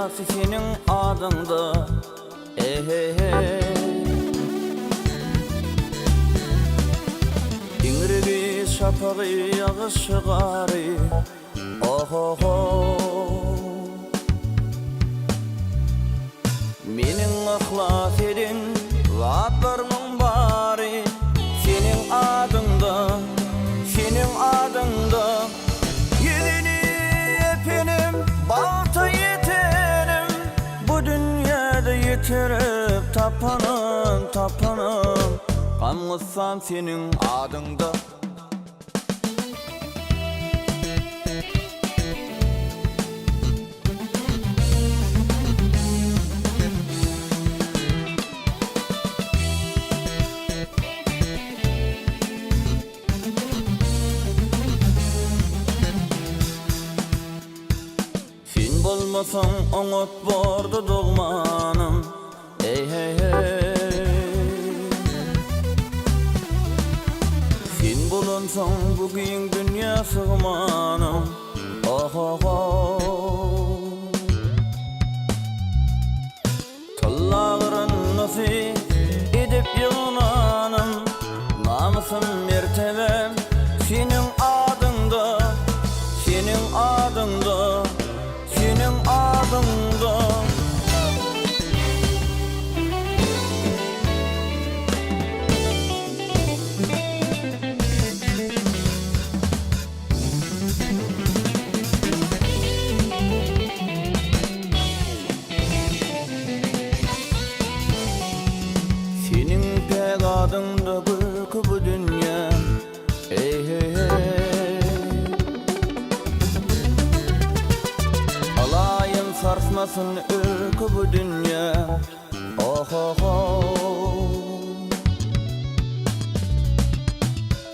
ihlasy senin adında. İňregi şapagy ýaşygary. Meniň ihlas edin zatlaryň bary senin adında, senin adında. Ýedini epenim, balta yetenim, bu dünýäde ýetirip tapanım, gamlysam senin adında. Bolmasaň oňat bardy dogmanym. Sen bolansaň bugün dünýä sygmanym. Tallagyryn nasy edip ýynanym. Namysym mertebem senin adında, senin adında, senin adında. Senin pek adında gülkü bu dünya. Alayın sarsmasın ülkü bu dünya.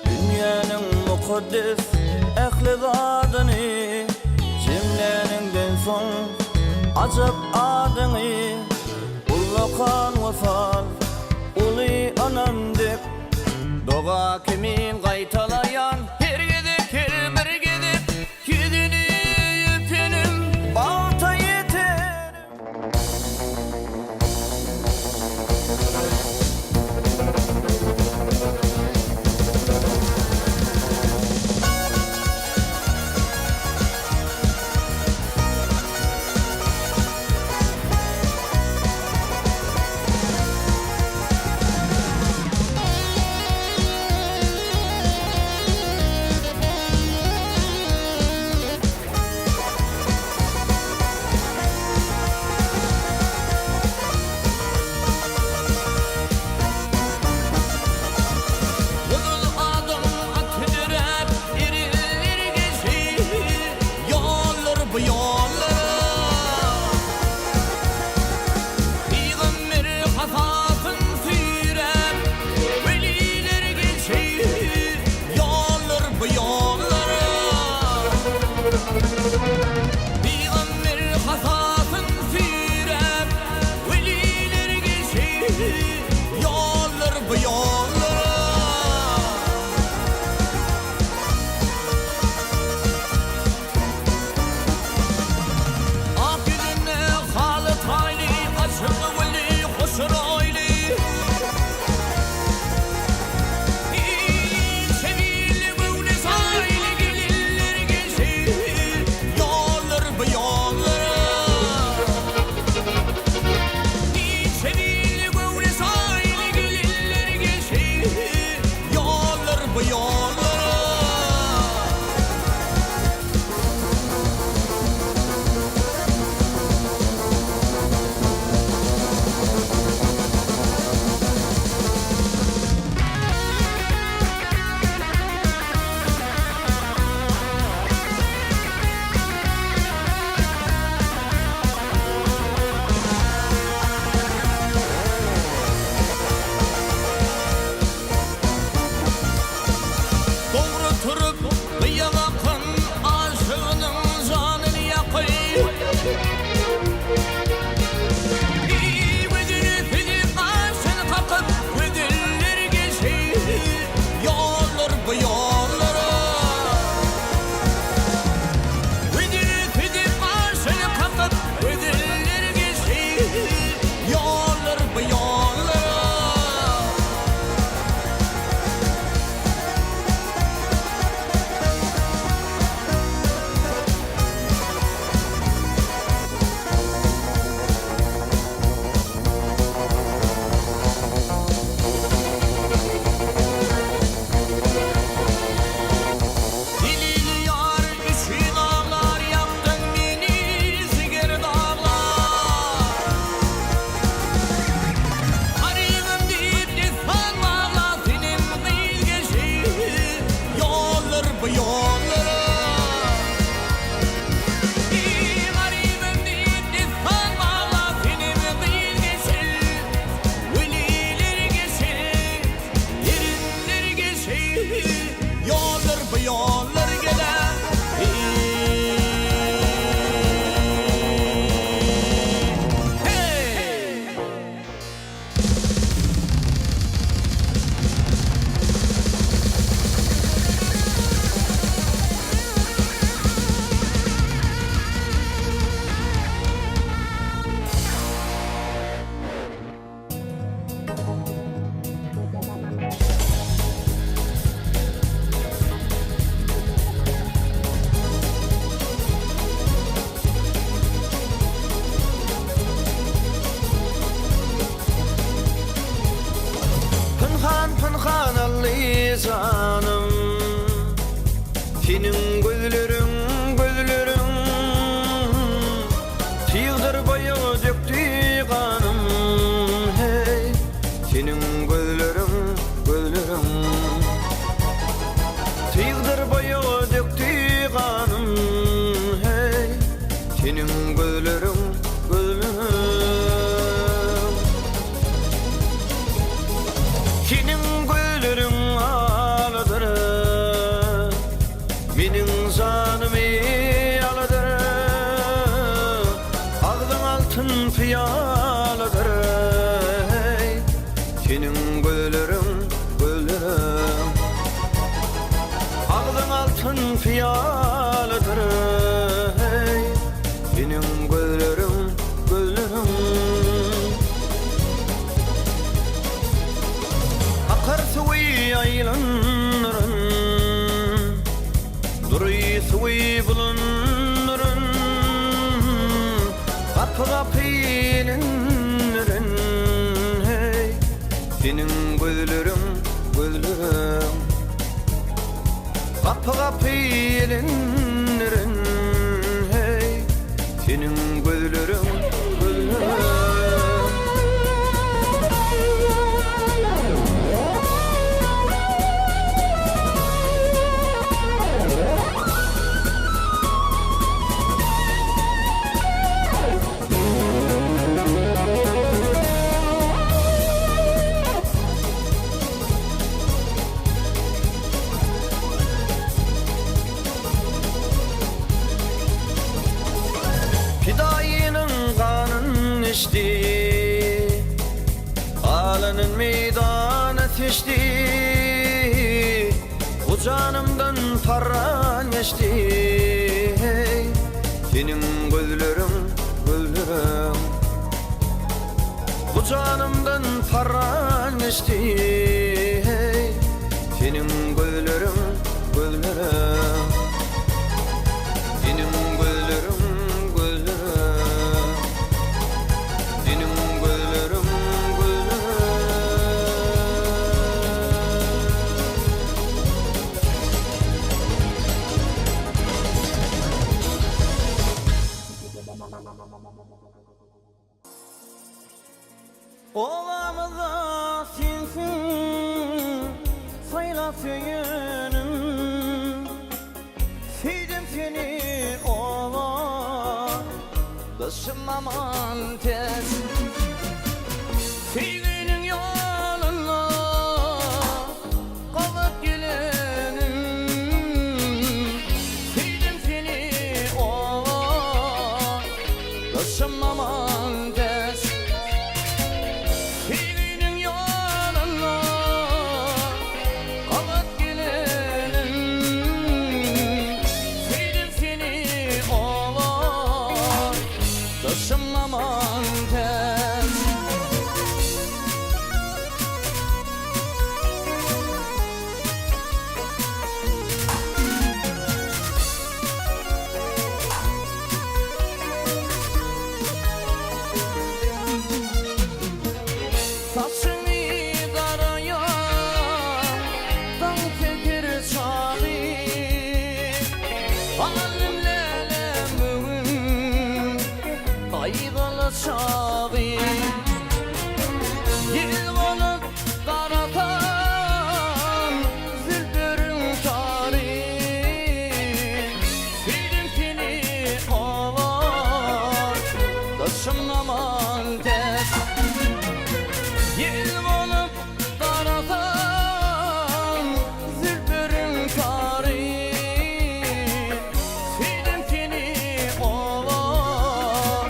Dünyanın mukaddes ehli zadyny, cemleninden soň ajab adyny, ullakan wasal uly anam dep doga kimin gaýtalayan her gidip her bir gidip ýedini epenim, balta yetenim. Senin gözlerin, gözlerin Tığdır bayağı döktü kanım hey Senin gözlerin, gözlerin Tığdır bayağı döktü kanım hey Senin gözlerin, gözlerin Senin gözlerin ağladır Benim canımı aladır Ağzın altın piyaladır hey Senin gözlerin, gözlerin Ağzın altın piyaladır hey Senin gözlerin, gözlerin Akar suyu aylanların Duruy suyu bulunların Kapı kapı ilinlerin hey Senin gözlerin, gözlerin Kapı kapı ilinlerin hey Senin gözlerin, gözlerin Fidayının kanın içti Alanın meydana seçti Bu canımdan farran geçti hey Senin gözlerin, gözlerin Bu canımdan farran geçti hey Senin gözlerin, gözlerin Senin gözlerin Ovamıza sinsin sayla söyünüm Sevdim seni ova Dışım aman tez Sevginin yoluna Kalıp gelenim Sevdim seni ova Dışım aman tez Sevginin yanına kalıp gelelim Sevdim seni oğlan Dışım aman tez Saçını karaya dağ tekir çağı Alim lelemin aygalı çağı Yel olup karatan zülfürün tarı Sevdim seni oğlan Dışım aman tez Yel olup karatan zülfürün tarı Sevdim seni oğlan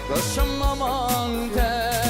Dışım aman tez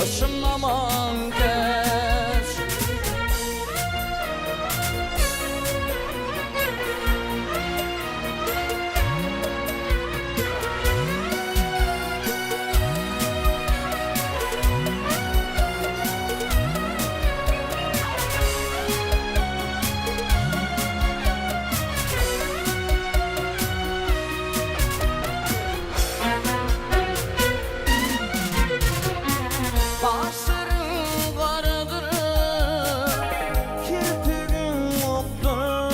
başım aman tez. Başların vardır, kirpigin oktur.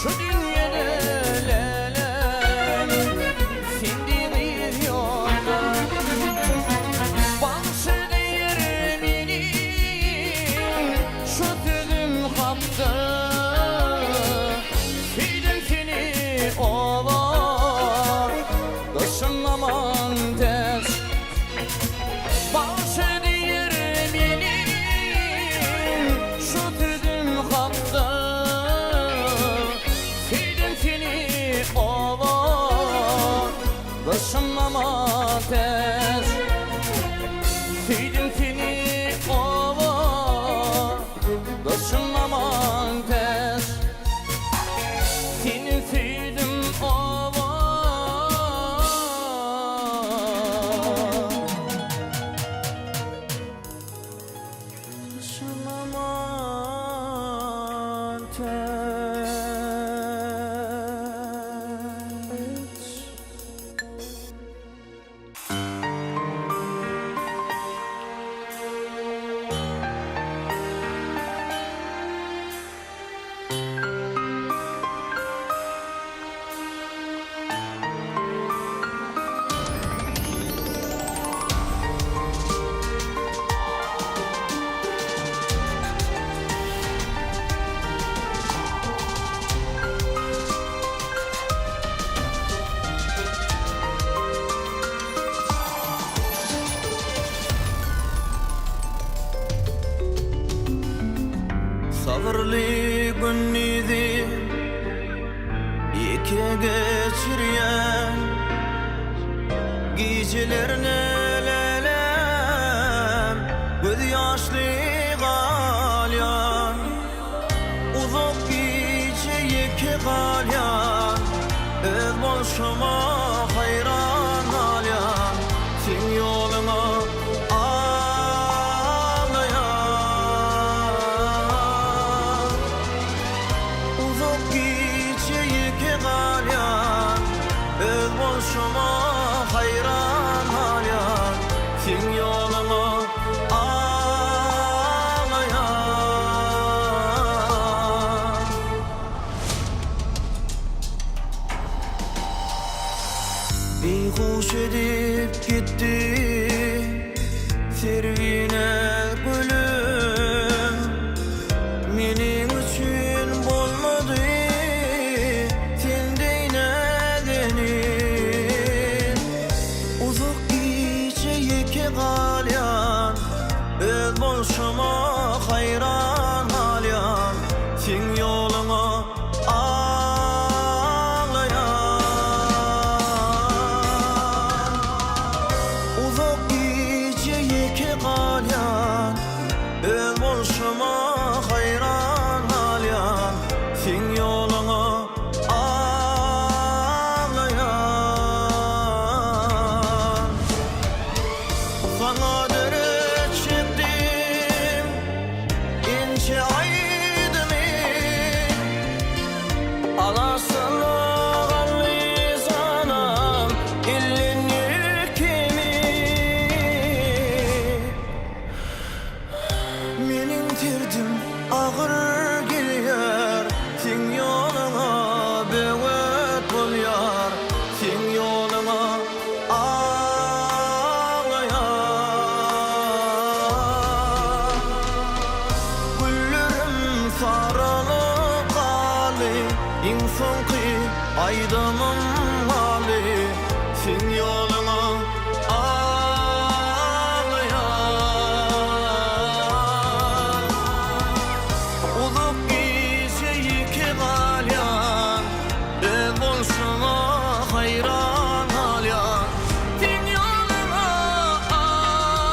Şu dünyada lelem, sindiriz yolda. Başıda yer benim, şu tüdüm kaptı. Fidim seni ova, kışın aman tez. Başıda yer benim, şu tüdüm kaptı. Fidim seni ova, kışın aman tez. Fidim seni ova, kışın aman tez. Seni fidim ova, kışın aman tez. Sabırlı günnizi iki geçiryen, gecelerine lelem göz yaşlı galyan. Uzak gece iki galyan, öz bolşuma hayran alyan. Sen yoluna şoma hayran alyan, sen yoluna ağlayan. Beyhuş edip gitti servine gülüm, menin üçün bolmadı galyan. Öz bolşuma hayran alyan, sen yoluna ağlayan. Uzak gece iki galyan, öz bolşuma hayran alyan, sen yoluna sana dönüp çıktım, ince aydımı alasını ağalıyız anam, illin yükümü. Menin derdim ağır geliyor, sen yoluna böğüt bul yar, sen yoluna İnsanki aydamın mali, sen yoluna ağlayan. Uzak gece iki galyan, öz bolşuma hayran alyan, sen yoluna ağlayan.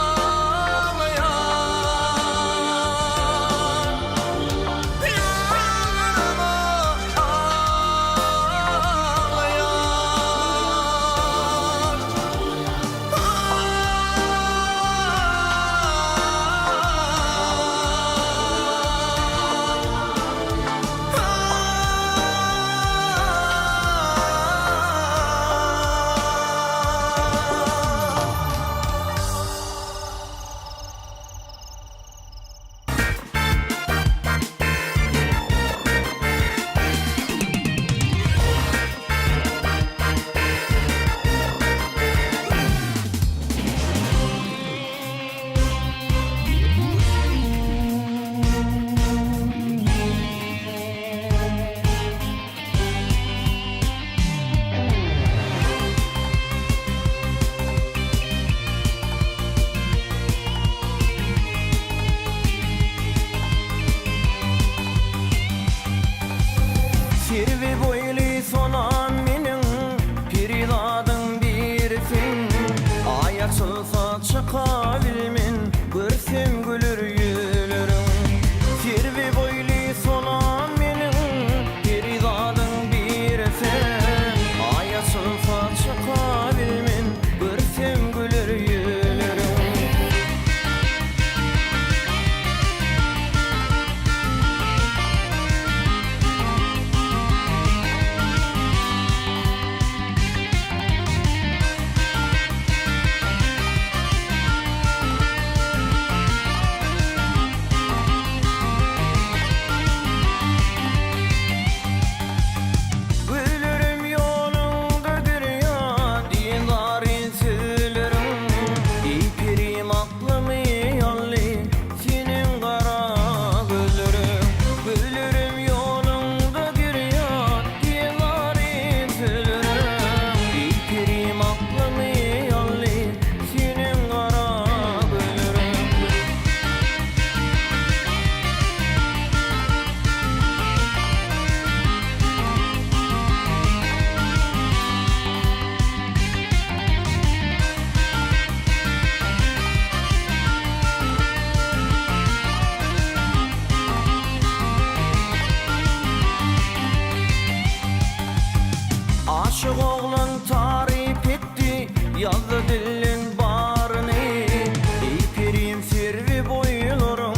Aşık oğlan tarif etti, yazdı dilin barını. Ey pirim sirvi boylurum,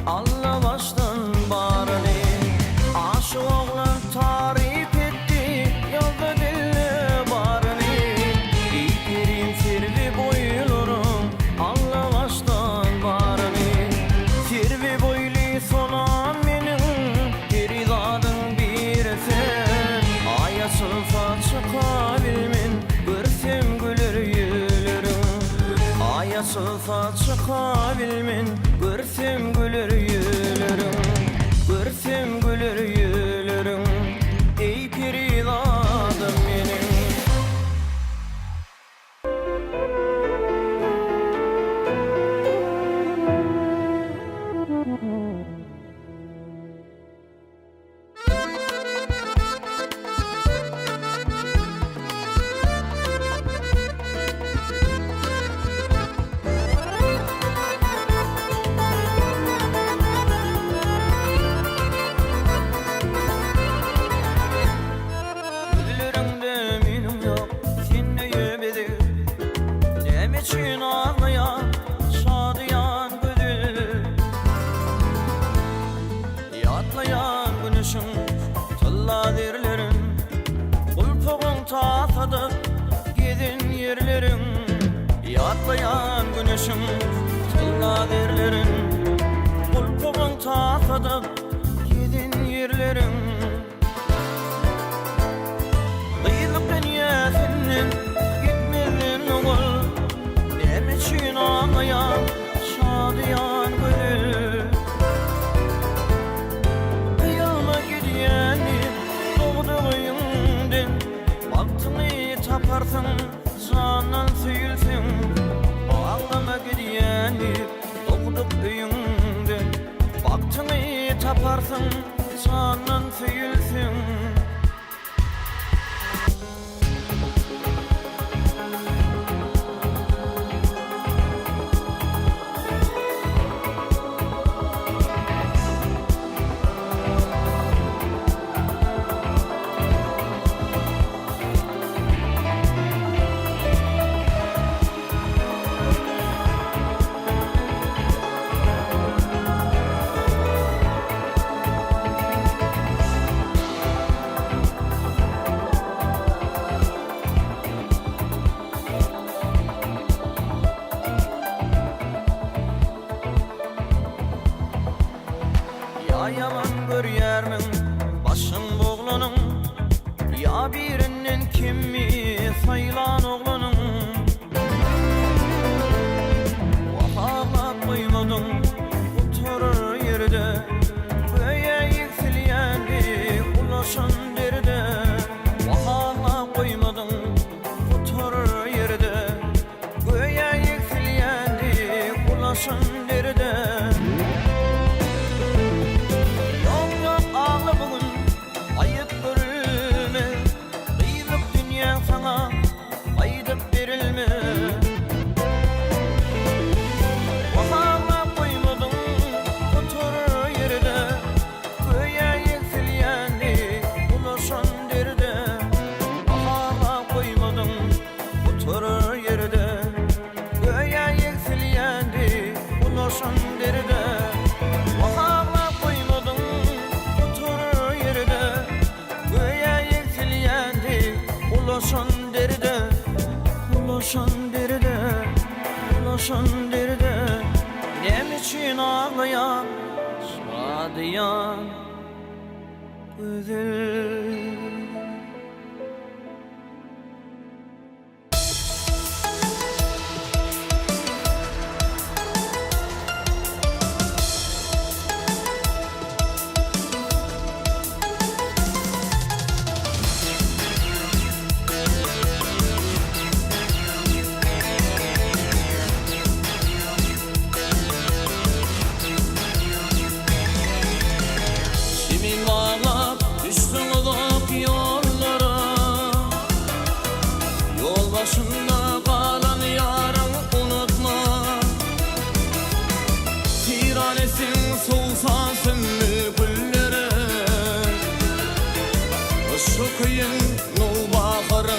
Allah baştan barını. Aşık oğlan tarif etti, yazdı dilin barını. Ey pirim sirvi boylurum, Allah baştan barını. Sirvi boylu solan menin, iridadın birisi. Aya sılfa çıkabilmin, görsem gülür yülerim. Aya sılfa çıkabilmin, görsem gülür yülerim. Görsem gülür yülerim. Ey piridadım menin. Güllerinde minim yok, seni yemedim. Dem için ağlayan, şadıyan gönül. Yatlayan güneşim, tılla derlerim. Kulpuğun tahtadı, gidin yerlerim. Yatlayan güneşim, tılla derlerim. Kulpuğun tahtadı, gidin yerlerim. Kıyılıp dünyasının gitmedin oğul. Dem için ağlayan, şadıyan gönül. Kıyılma gidiyeni doğduğuyumden. Baktını taparsın, canan söyülsün. Ağlama gidiyeni doğduğuyumden. Baktını taparsın, canan söyülsün. Ya yaman görýärmiň başyň boglanyň, ya birinden kimmi saýlan oglanyň. Wahalap goýmadyň oturar ýerde, göýe ýeksilýändi ulaşan derde. Wahalap goýmadyň oturar ýerde, göýe ýeksilýändi ulaşan derde. Ulaşan derde, ulaşan derde, ulaşan derde. Nem için ağlayan, şadıyan güzel. Başında kalan yarın unutma. Tiranesin soğusasın güllere. Şu kıyın nul baharı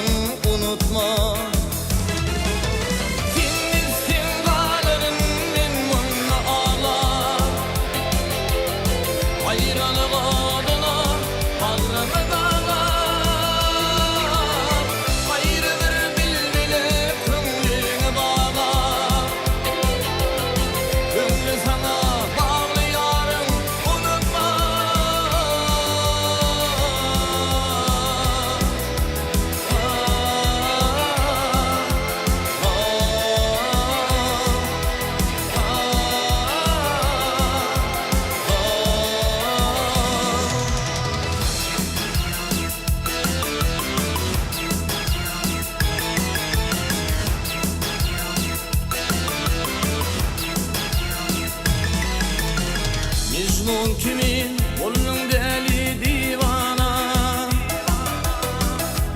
Son kimin onun deli divana.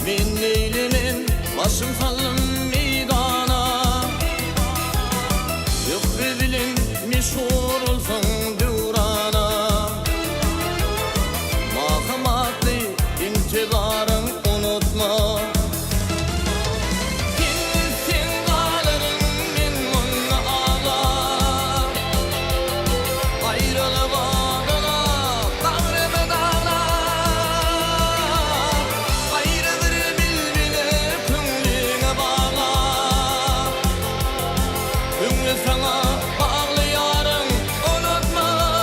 Men neylemen başım salım meydana. Yok bilen meşhur olsan durana. Mahmatlı intidarın unutma. Sana bağlayarım unutma.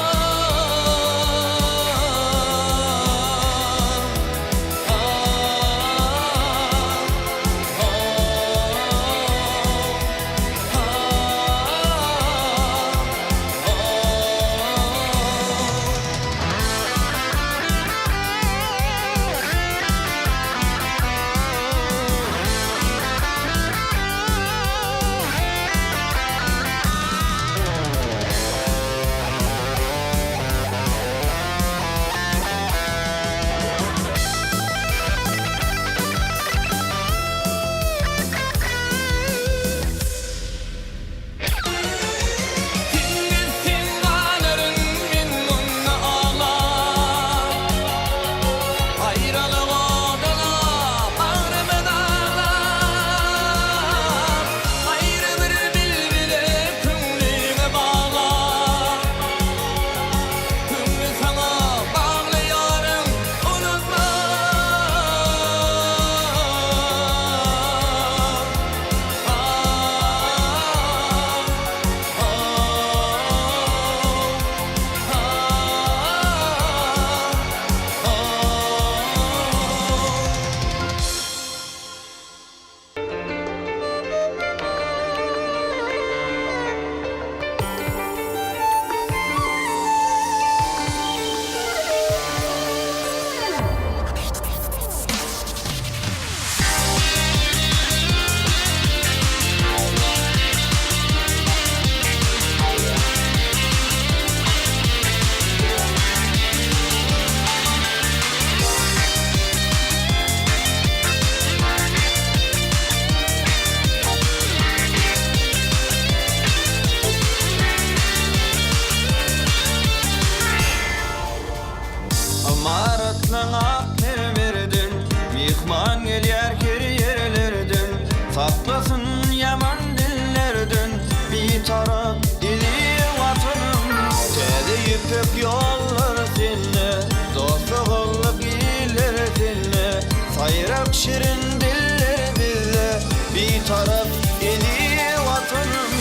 Amaratlanak verdin, mihman gelyer her yerlerden. Saklasın yaman dillerden, bir taraf dili vatanım. Tedi ipek yollar seninle, dostluğuluk iler seninle. Sayrak şirin diller bizle, bir taraf dili vatanım.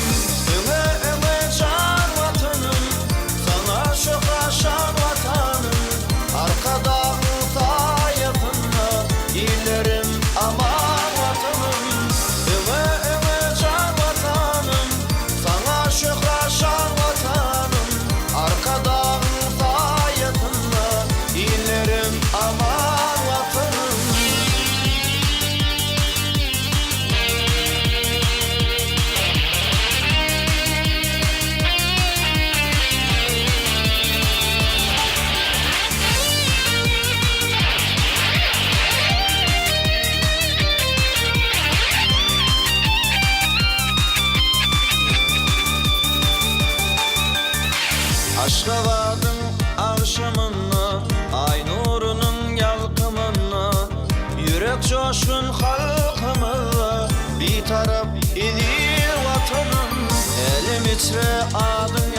Öme öme can vatanım, sana şoka şan vatanım. Arkada sayasında illerim aman vatanım. Öme öme can vatanım, sana şükran vatanım. Arkada sayasında illerim aman vatanım. Aşkabat'ın akşamına, ay nurunun yalkımına. Yürek coşkun halkımıza, bir taraf idir vatanım. Elim içre adın